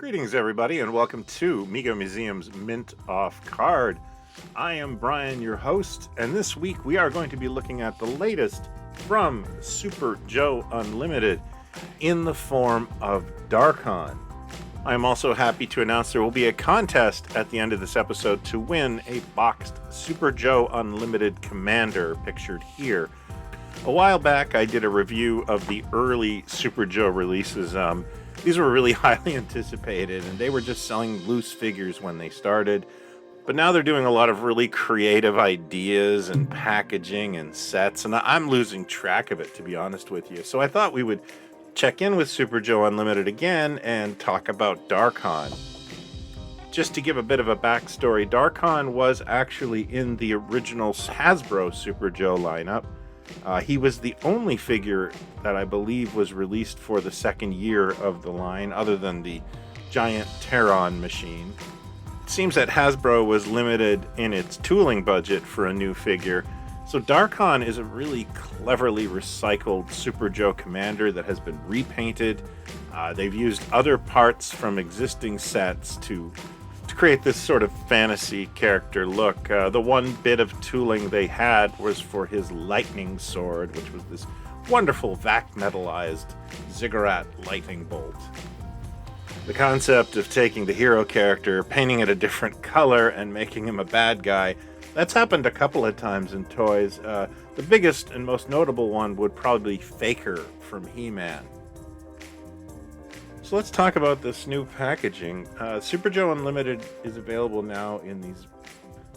Greetings, everybody, and welcome to MegoMuseum's Mint Off Card. I am Brian, your host, and this week we are going to be looking at the latest from Super Joe Unlimited in the form of Darkon. I am also happy to announce there will be a contest at the end of this episode to win a boxed Super Joe Unlimited Commander pictured here. A while back, I did a review of the early Super Joe releases. These were really highly anticipated, and they were just selling loose figures when they started. But now they're doing a lot of really creative ideas and packaging and sets, and I'm losing track of it, to be honest with you. So I thought we would check in with Super Joe Unlimited again and talk about Darkon. Just to give a bit of a backstory, Darkon was actually in the original Hasbro Super Joe lineup. He was the only figure that I believe was released for the second year of the line, other than the giant Terrons machine. It seems that Hasbro was limited in its tooling budget for a new figure, so Darkon is a really cleverly recycled Super Joe Commander that has been repainted. They've used other parts from existing sets to create this sort of fantasy character look. The one bit of tooling they had was for his lightning sword, which was this wonderful vac metallized ziggurat lightning bolt. The concept of taking the hero character, painting it a different color, and making him a bad guy, that's happened a couple of times in Toyz. The biggest and most notable one would probably be Faker from He-Man. So let's talk about this new packaging. Super Joe Unlimited is available now in these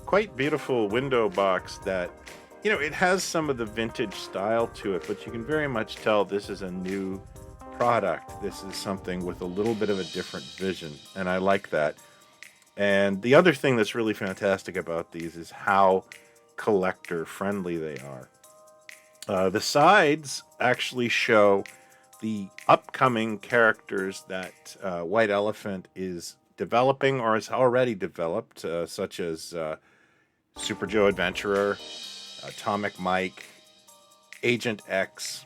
quite beautiful window box that, it has some of the vintage style to it, but you can very much tell this is a new product. This is something with a little bit of a different vision, and I like that. And the other thing that's really fantastic about these is how collector friendly they are. The sides actually show the upcoming characters that White Elephant is developing or has already developed, such as Super Joe Adventurer, Atomic Mike, Agent X,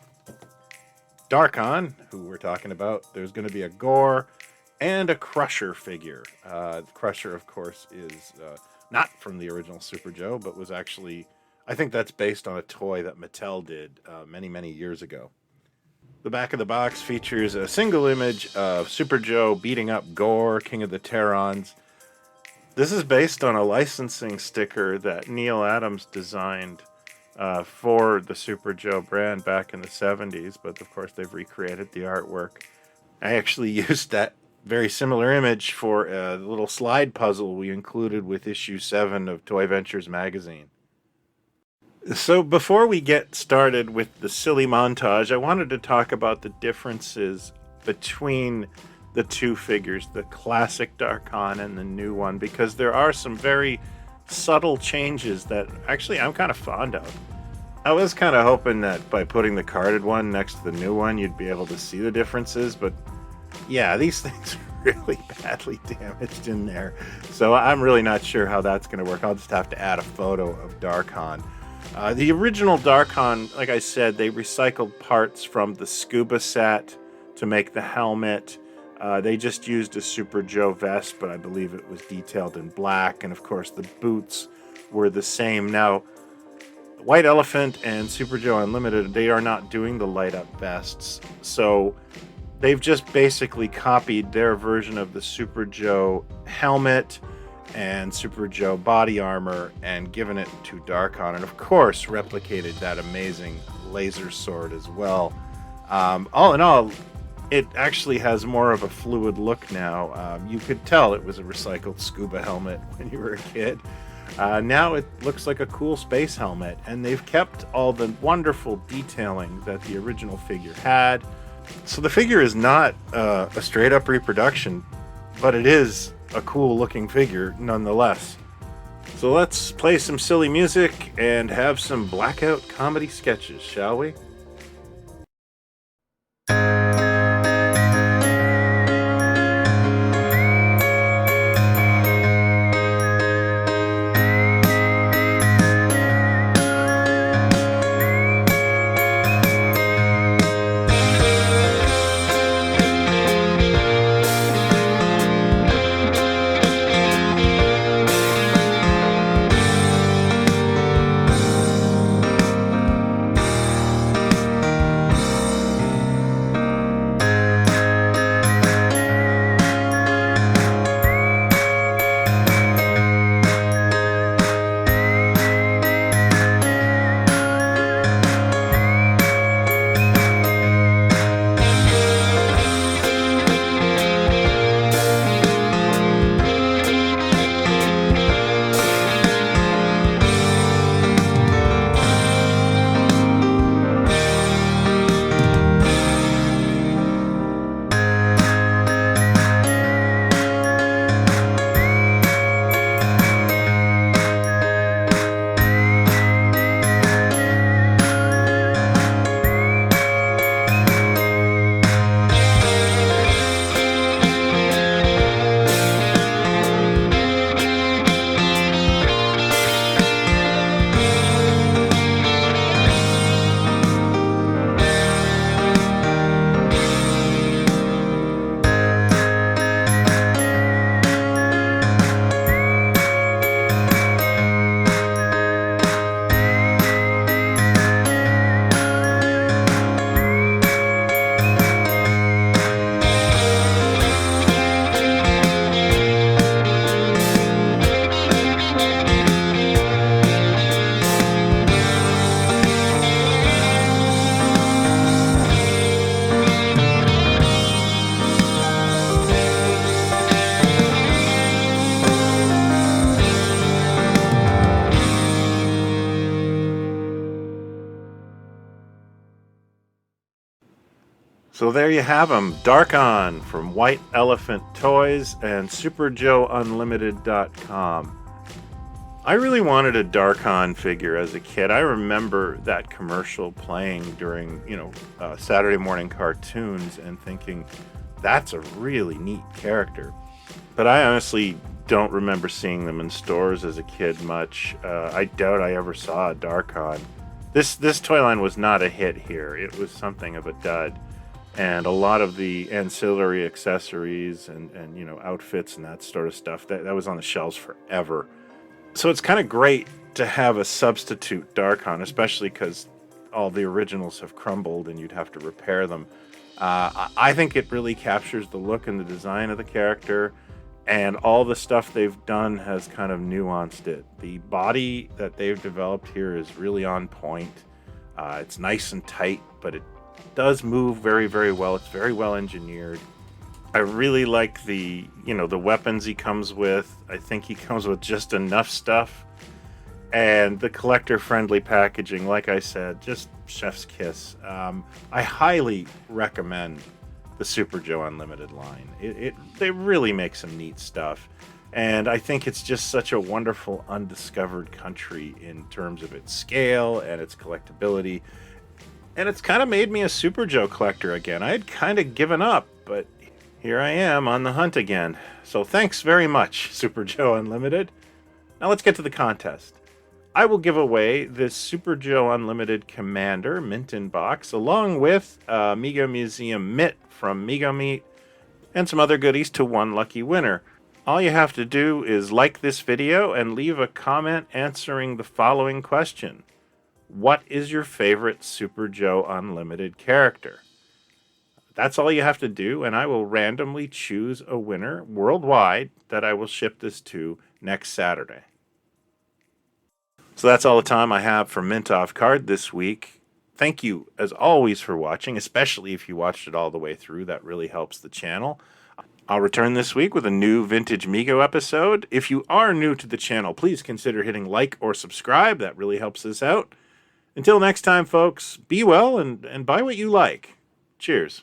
Darkon, who we're talking about. There's going to be a Gore and a Crusher figure. The Crusher, of course, is not from the original Super Joe, but was actually, I think that's based on a toy that Mattel did many, many years ago. The back of the box features a single image of Super Joe beating up Gore, King of the Terrons. This is based on a licensing sticker that Neil Adams designed for the Super Joe brand back in the 70s, but of course they've recreated the artwork. I actually used that very similar image for a little slide puzzle we included with issue 7 of Toy Ventures magazine. So before we get started with the silly montage, I wanted to talk about the differences between the two figures, the classic Darkon and the new one, because there are some very subtle changes that actually I'm kind of fond of. I was kind of hoping that by putting the carded one next to the new one, you'd be able to see the differences, but yeah, these things are really badly damaged in there. So I'm really not sure how that's going to work. I'll just have to add a photo of Darkon. The original Darkon, like I said, they recycled parts from the scuba set to make the helmet. They just used a Super Joe vest, but I believe it was detailed in black. And of course, the boots were the same. Now, White Elephant and Super Joe Unlimited, they are not doing the light up vests. So they've just basically copied their version of the Super Joe helmet and Super Joe body armor and given it to Darkon, and of course replicated that amazing laser sword as well. All in all, it actually has more of a fluid look now. You could tell it was a recycled scuba helmet when you were a kid. Now it looks like a cool space helmet, and they've kept all the wonderful detailing that the original figure had. So the figure is not a straight up reproduction, but it is a cool looking figure nonetheless. So let's play some silly music and have some blackout comedy sketches, shall we? So there you have them, Darkon from White Elephant Toys and SuperJoeUnlimited.com. I really wanted a Darkon figure as a kid. I remember that commercial playing during, Saturday morning cartoons and thinking, that's a really neat character. But I honestly don't remember seeing them in stores as a kid much. I doubt I ever saw a Darkon. This toy line was not a hit here. It was something of a dud. And a lot of the ancillary accessories and outfits and that sort of stuff, that was on the shelves forever. So it's kind of great to have a substitute Darkon, especially because all the originals have crumbled and you'd have to repair them. I think it really captures the look and the design of the character, and all the stuff they've done has kind of nuanced it. The body that they've developed here is really on point. It's nice and tight, but it does move very, very well. It's very well engineered. I really like the weapons he comes with. I think he comes with just enough stuff. And the collector-friendly packaging, like I said, just chef's kiss. I highly recommend the Super Joe Unlimited line. They really make some neat stuff. And I think it's just such a wonderful undiscovered country in terms of its scale and its collectability. And it's kind of made me a Super Joe collector again. I had kind of given up, but here I am on the hunt again. So thanks very much, Super Joe Unlimited. Now let's get to the contest. I will give away this Super Joe Unlimited Commander mint in box, along with a MegoMuseum mitt from MegoMeat and some other goodies to one lucky winner. All you have to do is like this video and leave a comment answering the following question. What is your favorite Super Joe Unlimited character? That's all you have to do, and I will randomly choose a winner worldwide that I will ship this to next Saturday. So that's all the time I have for Mint Off Card this week. Thank you, as always, for watching, especially if you watched it all the way through. That really helps the channel. I'll return this week with a new Vintage Mego episode. If you are new to the channel, please consider hitting like or subscribe. That really helps us out. Until next time, folks, be well and buy what you like. Cheers.